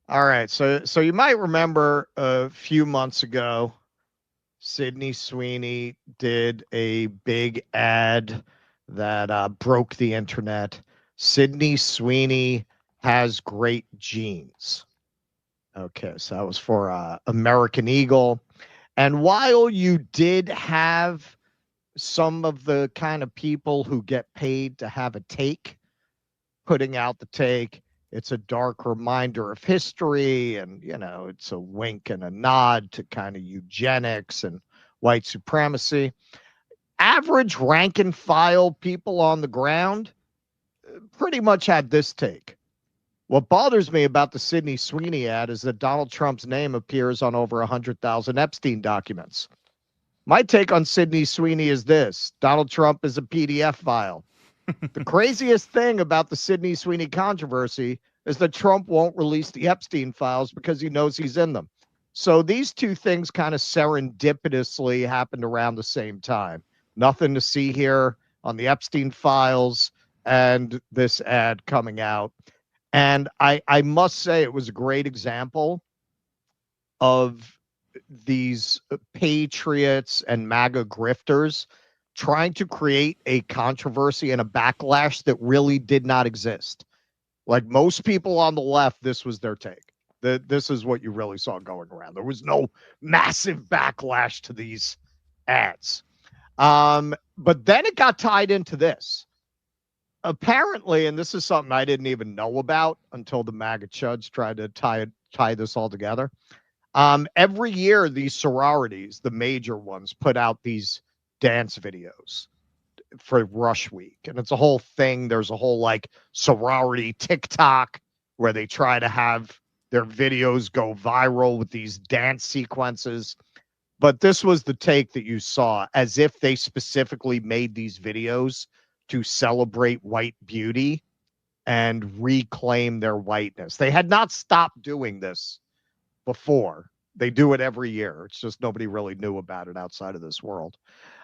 All right. So you might remember a few months ago, Sydney Sweeney did a big ad that broke the internet. Sydney Sweeney has great genes. Okay, so that was for American Eagle. And while you did have some of the kind of people who get paid to have a take, putting out the take, it's a dark reminder of history, and it's a wink and a nod to kind of eugenics and white supremacy. Average rank and file people on the ground pretty much had this take. What bothers me about the Sydney Sweeney ad is that Donald Trump's name appears on over 100,000 Epstein documents. My take on Sydney Sweeney is this: Donald Trump is a PDF file. The craziest thing about the Sydney Sweeney controversy is that Trump won't release the Epstein files because he knows he's in them. So these two things kind of serendipitously happened around the same time. Nothing to see here on the Epstein files and this ad coming out. And I must say it was a great example of these patriots and MAGA grifters trying to create a controversy and a backlash that really did not exist. Like most people on the left, this was their take. This is what you really saw going around. There was no massive backlash to these ads. But then it got tied into this. Apparently, and this is something I didn't even know about until the MAGA chuds tried to tie this all together. Every year, these sororities, the major ones, put out these dance videos for Rush Week, and it's a whole thing. There's a whole like sorority TikTok where they try to have their videos go viral with these dance sequences. But this was the take that you saw, as if they specifically made these videos to celebrate white beauty and reclaim their whiteness. They had not stopped doing this before. They do it every year. It's just nobody really knew about it outside of this world.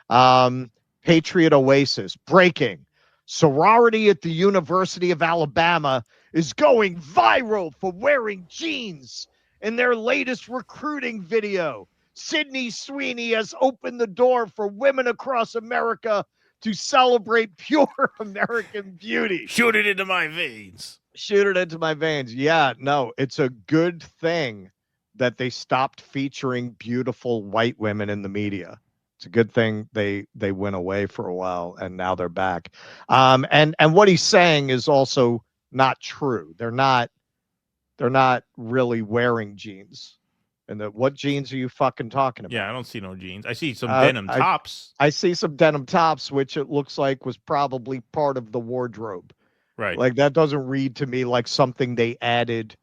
Um, Patriot Oasis breaking. Sorority at the University of Alabama is going viral for wearing jeans in their latest recruiting video. Sydney Sweeney has opened the door for women across America to celebrate pure American beauty. Shoot it into my veins. Shoot it into my veins. Yeah, no, it's a good thing that they stopped featuring beautiful white women in the media. It's a good thing they went away for a while and now they're back. And what he's saying is also not true. They're not really wearing jeans. And what jeans are you fucking talking Yeah, about? I don't see no jeans. I see some denim I tops. I see some denim tops, which it looks like was probably part of the wardrobe. Right. Like that doesn't read to me like something they added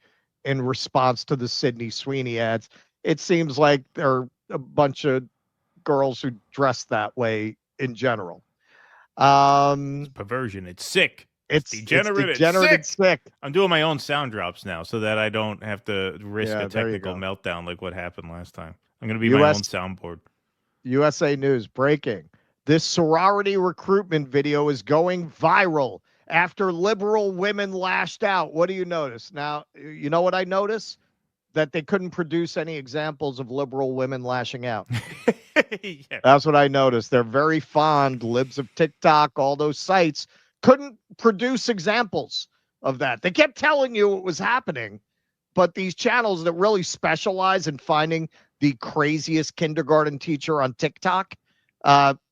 in response to the Sydney Sweeney ads. It seems like they're a bunch of girls who dress that way in general. It's Um, perversion. It's sick. It's it's degenerate. It's degenerate and sick. sick. I'm doing my own sound drops now so that I don't have to risk a Yeah, there you technical go. meltdown like what happened last time. I'm going to be my own US soundboard. USA News breaking. This sorority recruitment video is going viral after liberal women lashed out. What do you notice? Now, you know what I notice? That they couldn't produce any examples of liberal women lashing out. Yeah. That's what I noticed. They're very fond, libs of TikTok, all those sites couldn't produce examples of that. They kept telling you it was happening, but these channels that really specialize in finding the craziest kindergarten teacher on TikTok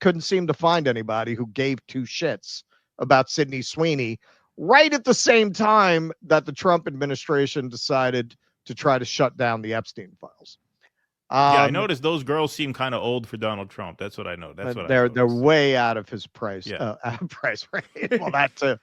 couldn't seem to find anybody who gave two shits about Sydney Sweeney right at the same time that the Trump administration decided to try to shut down the Epstein files. Yeah, I Um, noticed those girls seem kind of old for Donald Trump. That's what I know. That's what I they're noticed. way out of his price Yeah. price rate. Well, that too.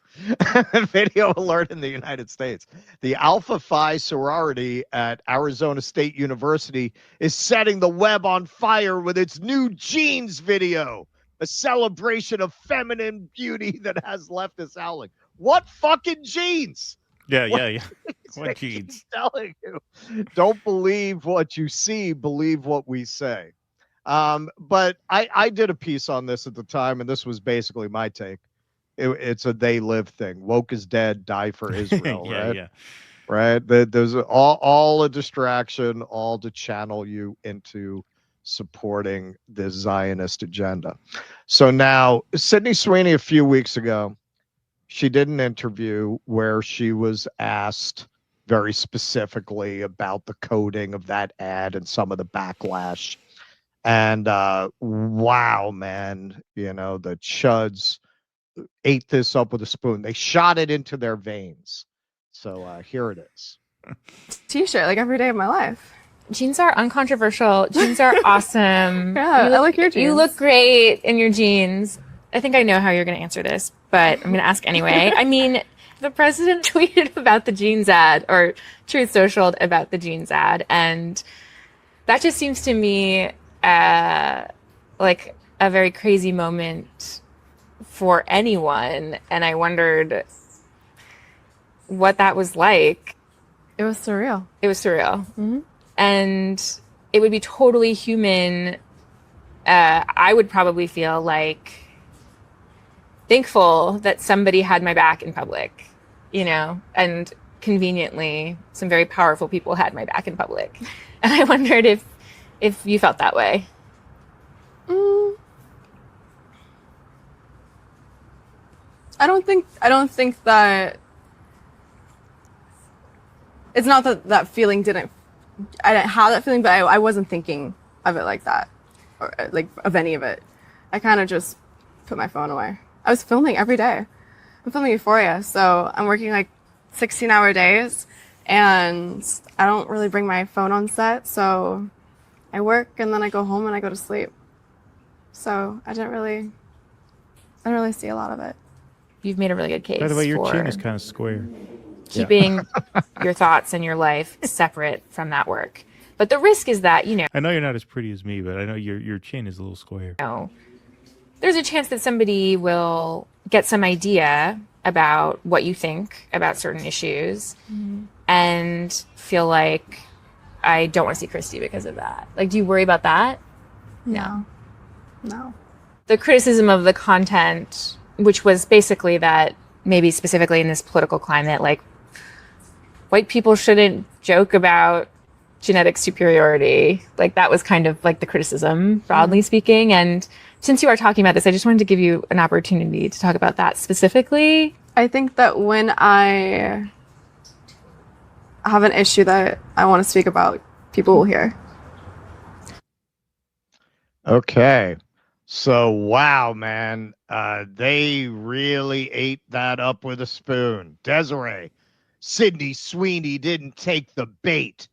Video alert in the United States. The Alpha Phi sorority at Arizona State University is setting the web on fire with its new jeans video, a celebration of feminine beauty that has leftists howling. What fucking jeans? Yeah, What yeah, yeah. is What they keep jeans? telling you? Don't believe what you see, believe what we say. But I did a piece on this at the time, and this was basically my take. It's a they live thing. Woke is dead, die for Israel, Yeah, right? yeah. right? There's all a distraction, all to channel you into supporting the Zionist agenda. So now, Sydney Sweeney, a few weeks ago, she did an interview where she was asked very specifically about the coding of that ad and some of the backlash. And wow, man, the chuds ate this up with a spoon. They shot it into their veins. So here it is. T-shirt like every day of my life. Jeans are uncontroversial. Jeans are awesome. Yeah, I like your jeans. You look great in your jeans. I think I know how you're going to answer this, but I'm going to ask anyway. I mean, the president tweeted about the jeans ad, or Truth Socialed about the jeans ad, and that just seems to me like a very crazy moment for anyone, and I wondered what that was like. It was surreal. It was surreal. Mm-hmm. And it would be totally human. I would probably feel like thankful that somebody had my back in public, and conveniently some very powerful people had my back in public. And I wondered if you felt that way. I don't think that it's not that feeling I didn't have that feeling, but I wasn't thinking of it like that, or like of any of it. I kind of just put my phone away. I was filming every day. I'm filming Euphoria, so I'm working like 16-hour days, and I don't really bring my phone on set, so I work and then I go home and I go to sleep. So I didn't really see a lot of it. You've made a really good case. By the way, your chin is kind of square. Keeping your thoughts and your life separate from that work. But the risk is that, I know you're not as pretty as me, but I know your chin is a little square. There's a chance that somebody will get some idea about what you think about certain issues and feel like, I don't want to see Christy because of that. Like, do you worry about that? No. The criticism of the content, which was basically that maybe specifically in this political climate, like, white people shouldn't joke about genetic superiority. Like, that was kind of like the criticism, broadly speaking. And since you are talking about this, I just wanted to give you an opportunity to talk about that specifically. I think that when I have an issue that I want to speak about, people will hear. Okay. So, wow, man. They really ate that up with a spoon. Desiree, Sydney Sweeney didn't take the bait.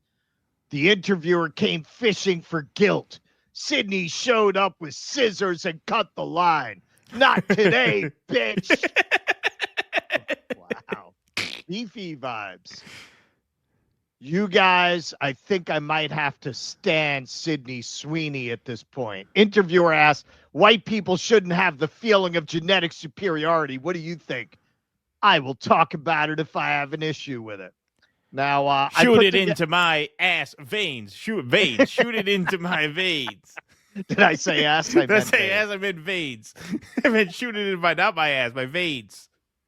The interviewer came fishing for guilt. Sydney showed up with scissors and cut the line. Not today, bitch. Wow. Beefy vibes. You guys, I think I might have to stand Sydney Sweeney at this point. Interviewer asked, white people shouldn't have the feeling of genetic superiority. What do you think? I will talk about it if I have an issue with it. Now, shoot it into my ass veins. Shoot veins. Shoot it into my veins. Did I say ass? I meant veins. Ass. I meant veins. I meant shoot it in not my ass, my veins.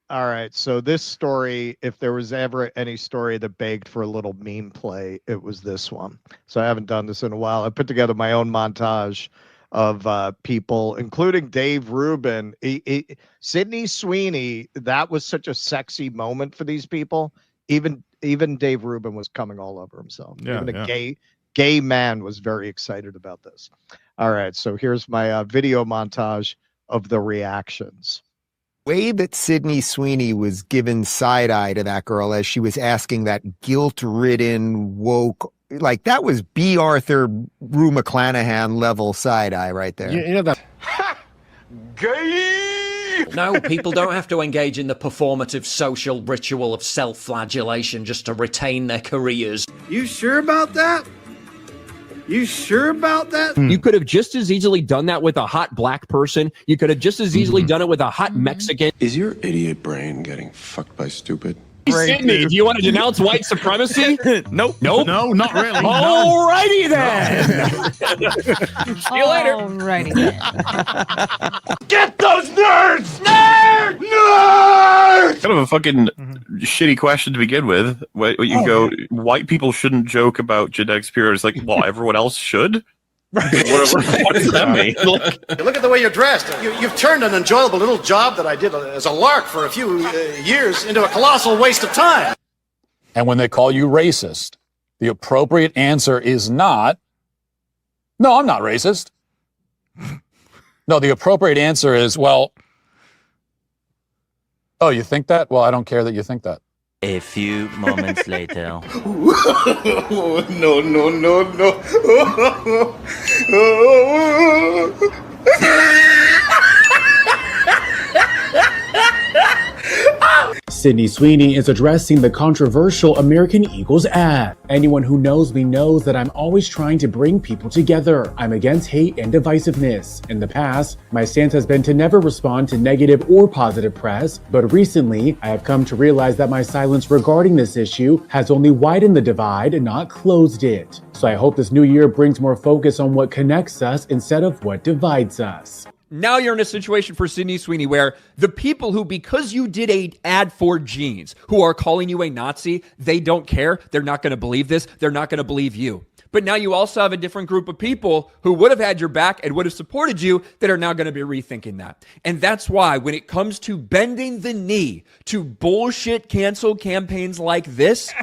All right. So this story, if there was ever any story that begged for a little meme play, it was this one. So I haven't done this in a while. I put together my own montage of people, including Dave Rubin. Sydney Sweeney, that was such a sexy moment for these people. Even Dave Rubin was coming all over himself. Yeah, even a gay man was very excited about this. All right. So here's my video montage of the reactions. Way that Sydney Sweeney was giving side-eye to that girl as she was asking that guilt-ridden, woke, like that was B. Arthur, Rue McClanahan level side-eye right there. You know that. Gay! No, people don't have to engage in the performative social ritual of self-flagellation just to retain their careers. You sure about that? You sure about that? You could have just as easily done that with a hot black person. You could have just as easily done it with a hot Mexican. Is your idiot brain getting fucked by stupid? Sydney, do you want to denounce white supremacy? Nope. Nope. No, not really. No. Alrighty then. See you later. Alrighty then. Get those nerds! Nerd! Nerd! Kind of a fucking shitty question to begin with. White people shouldn't joke about genetic superiority. It's like, well, everyone else should? What does that mean? Look at the way you're dressed. You've turned an enjoyable little job that I did as a lark for a few years into a colossal waste of time. And when they call you racist, the appropriate answer is not, no, I'm not racist. No, the appropriate answer is, well, oh, you think that? Well, I don't care that you think that. A few moments later. No, no, no, no. Sydney Sweeney is addressing the controversial American Eagles ad. Anyone who knows me knows that I'm always trying to bring people together. I'm against hate and divisiveness. In the past, my stance has been to never respond to negative or positive press, but recently, I have come to realize that my silence regarding this issue has only widened the divide and not closed it. So I hope this new year brings more focus on what connects us instead of what divides us. Now you're in a situation for Sydney Sweeney where the people who, because you did an ad for jeans, who are calling you a Nazi, they don't care. They're not going to believe this. They're not going to believe you. But now you also have a different group of people who would have had your back and would have supported you that are now going to be rethinking that. And that's why when it comes to bending the knee to bullshit cancel campaigns like this,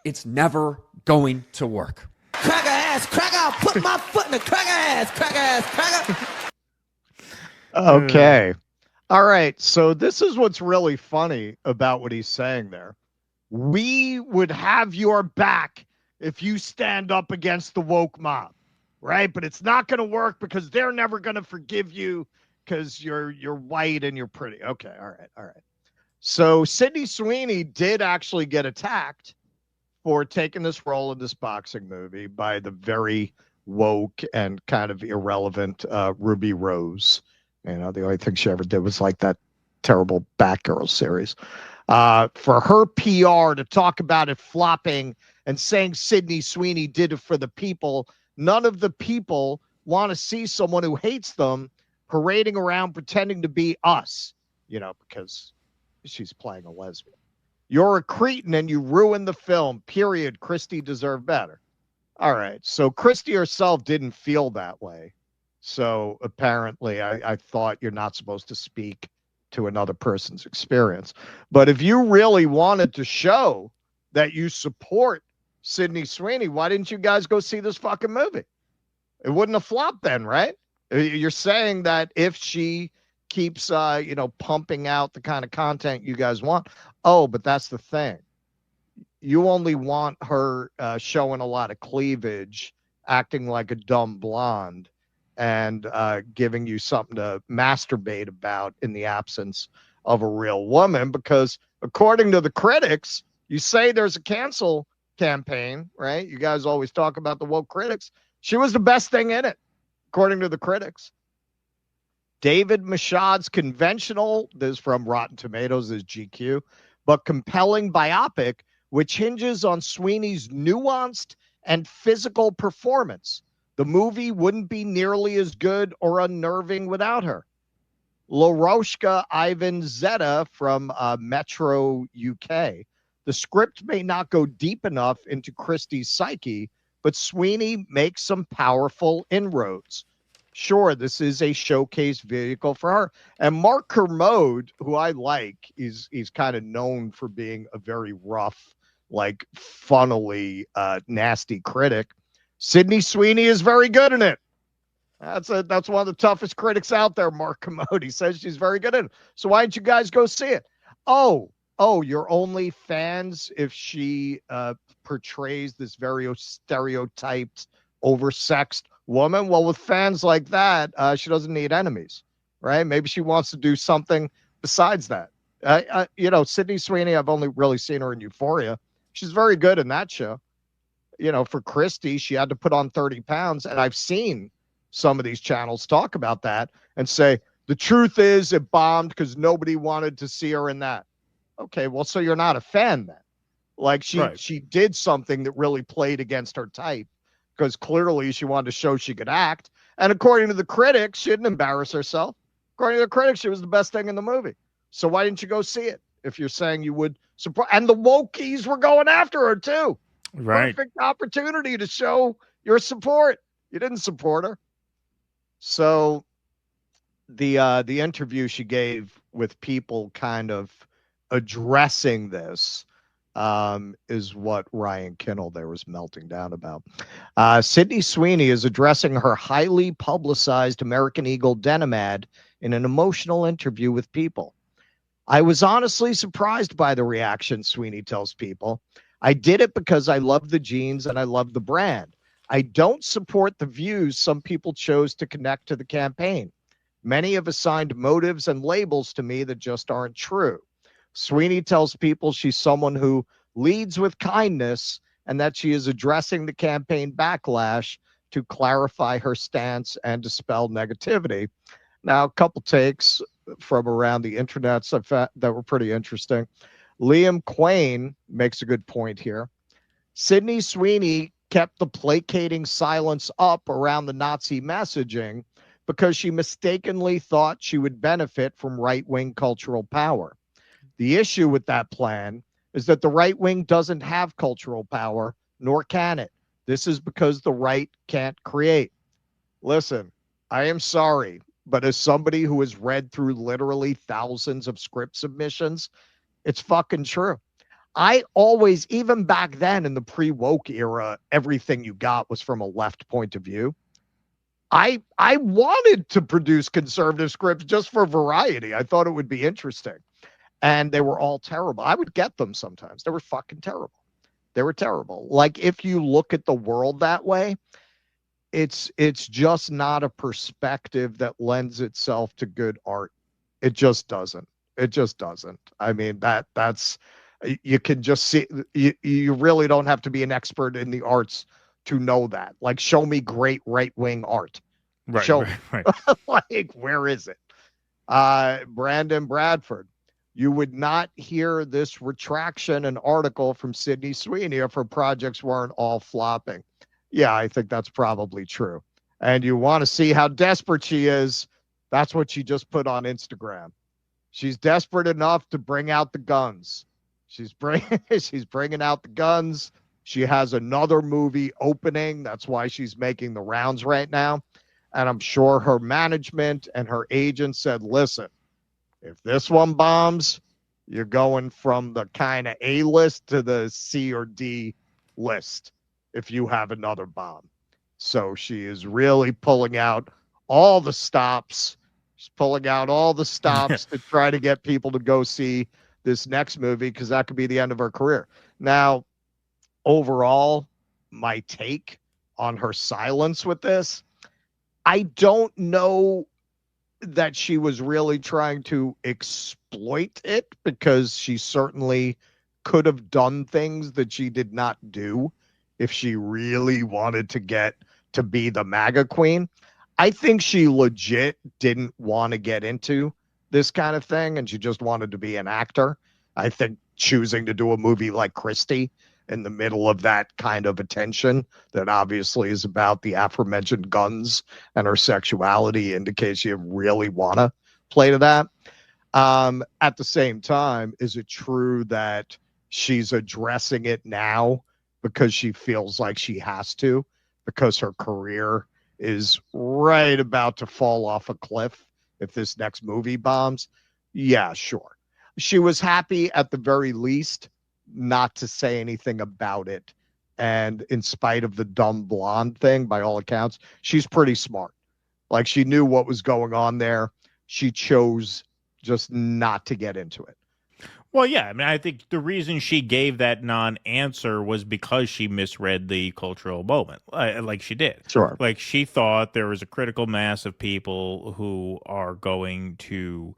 it's never going to work. Cracker ass, cracker, I'll put my foot in the cracker ass, cracker. Okay. All right. So this is what's really funny about what he's saying there. We would have your back if you stand up against the woke mob, right? But it's not going to work because they're never going to forgive you because you're white and you're pretty. Okay. All right. So Sydney Sweeney did actually get attacked for taking this role in this boxing movie by the very woke and kind of irrelevant Ruby Rose. You know, the only thing she ever did was like that terrible Batgirl series. For her PR to talk about it flopping and saying Sydney Sweeney did it for the people, none of the people want to see someone who hates them parading around pretending to be us, you know, because she's playing a lesbian. You're a cretin and you ruined the film, period. Christy deserved better. All right, so Christy herself didn't feel that way. So apparently I thought you're not supposed to speak to another person's experience. But if you really wanted to show that you support Sydney Sweeney, why didn't you guys go see this fucking movie? It wouldn't have flopped then, right? You're saying that if she keeps, pumping out the kind of content you guys want. Oh, but that's the thing. You only want her showing a lot of cleavage, acting like a dumb blonde, and giving you something to masturbate about in the absence of a real woman, because according to the critics, you say there's a cancel campaign, right? You guys always talk about the woke critics. She was the best thing in it, according to the critics. David Michaud's conventional, this is from Rotten Tomatoes, is GQ, but compelling biopic, which hinges on Sweeney's nuanced and physical performance. The movie wouldn't be nearly as good or unnerving without her. Loroshka Ivan Zeta from Metro UK. The script may not go deep enough into Christie's psyche, but Sweeney makes some powerful inroads. Sure, this is a showcase vehicle for her. And Mark Kermode, who I like, he's kind of known for being a very rough, like funnily nasty critic. Sydney Sweeney is very good in it. That's one of the toughest critics out there, Mark Kermode. He says she's very good in it. So why didn't you guys go see it? Oh, you're only fans if she portrays this very stereotyped, oversexed woman. Well, with fans like that, she doesn't need enemies, right? Maybe she wants to do something besides that. Sydney Sweeney, I've only really seen her in Euphoria. She's very good in that show. For Christy, she had to put on 30 pounds. And I've seen some of these channels talk about that and say, the truth is it bombed because nobody wanted to see her in that. Okay, well, so you're not a fan then. Like she did something that really played against her type because clearly she wanted to show she could act. And according to the critics, she didn't embarrass herself. According to the critics, she was the best thing in the movie. So why didn't you go see it if you're saying you would support? And the wokies were going after her too. Right. Perfect opportunity to show your support. You didn't support her. So the interview she gave with People kind of addressing this is what Ryan Kinnell there was melting down about. Sydney Sweeney is addressing her highly publicized American Eagle denim ad in an emotional interview with People. I was honestly surprised by the reaction, Sweeney tells People. I did it because I love the jeans and I love the brand. I don't support the views some people chose to connect to the campaign. Many have assigned motives and labels to me that just aren't true. Sweeney tells People she's someone who leads with kindness and that she is addressing the campaign backlash to clarify her stance and dispel negativity. Now, a couple takes from around the internet that were pretty interesting. Liam Quain makes a good point here. Sydney Sweeney kept the placating silence up around the Nazi messaging because she mistakenly thought she would benefit from right-wing cultural power. The issue with that plan is that the right wing doesn't have cultural power, nor can it. This is because the right can't create. Listen, I am sorry, but as somebody who has read through literally thousands of script submissions, it's fucking true. I always, even back then in the pre-woke era, everything you got was from a left point of view. I wanted to produce conservative scripts just for variety. I thought it would be interesting. And they were all terrible. I would get them sometimes. They were fucking terrible. They were terrible. Like, if you look at the world that way, it's just not a perspective that lends itself to good art. It just doesn't. It just doesn't. I mean, that's you can just see, you really don't have to be an expert in the arts to know that. Like, show me great right-wing art. Right. Show Right. like, where is it? Brandon Bradford. You would not hear this retraction and article from Sydney Sweeney if her projects weren't all flopping. Yeah, I think that's probably true. And you want to see how desperate she is. That's what she just put on Instagram. She's desperate enough to bring out the guns. She's bringing out the guns. She has another movie opening. That's why she's making the rounds right now. And I'm sure her management and her agent said, listen, if this one bombs, you're going from the kind of A list to the C or D list if you have another bomb. So she is really pulling out all the stops. She's pulling out all the stops to try to get people to go see this next movie because that could be the end of her career. Now, overall, my take on her silence with this, I don't know that she was really trying to exploit it because she certainly could have done things that she did not do if she really wanted to get to be the MAGA queen. I think she legit didn't want to get into this kind of thing and she just wanted to be an actor. I think choosing to do a movie like Christie in the middle of that kind of attention that obviously is about the aforementioned guns and her sexuality indicates you really want to play to that. At the same time, is it true that she's addressing it now because she feels like she has to, because her career is right about to fall off a cliff if this next movie bombs? Yeah, sure. She was happy at the very least not to say anything about it. And in spite of the dumb blonde thing, by all accounts, she's pretty smart. Like, she knew what was going on there. She chose just not to get into it. Well, yeah. I mean, I think the reason she gave that non-answer was because she misread the cultural moment, like she did. Sure. Like, she thought there was a critical mass of people who are going to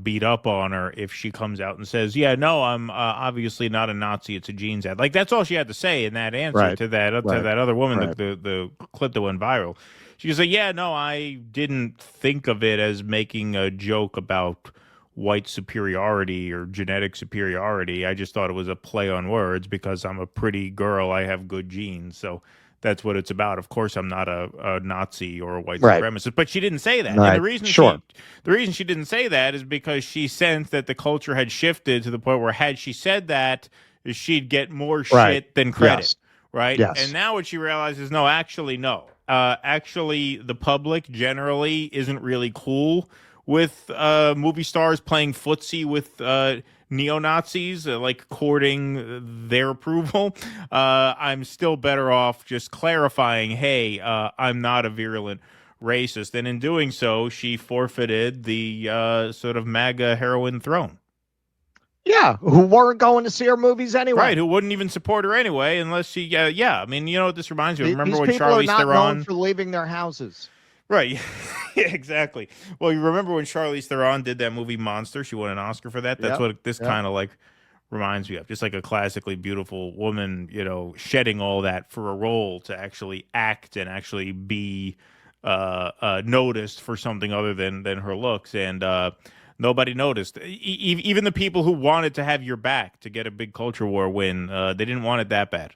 beat up on her if she comes out and says, yeah, no, I'm obviously not a Nazi. It's a jeans ad. Like, that's all she had to say in that answer to that other woman, the clip that went viral. She was like, yeah, no, I didn't think of it as making a joke about white superiority or genetic superiority. I just thought it was a play on words because I'm a pretty girl. I have good genes. So that's what it's about. Of course, I'm not a Nazi or a white supremacist, but she didn't say that. Right. And the reason she didn't say that is because she sensed that the culture had shifted to the point where had she said that, she'd get more shit than credit. Yes. Right. Yes. And now what she realizes, no. Actually, the public generally isn't really cool with movie stars playing footsie with neo-Nazis, like courting their approval. I'm still better off just clarifying, hey, I'm not a virulent racist. And in doing so, she forfeited the sort of MAGA heroine throne. Yeah, who weren't going to see her movies anyway. Right, who wouldn't even support her anyway unless she, yeah. I mean, you know what this reminds me of? Remember when These people Charlize are not Theron... known for leaving their houses. Right. Yeah, exactly. Well, you remember when Charlize Theron did that movie Monster? She won an Oscar for that. That's what this kind of like reminds me of. Just like a classically beautiful woman, you know, shedding all that for a role to actually act and actually be noticed for something other than her looks. And nobody noticed. Even the people who wanted to have your back to get a big culture war win, they didn't want it that bad.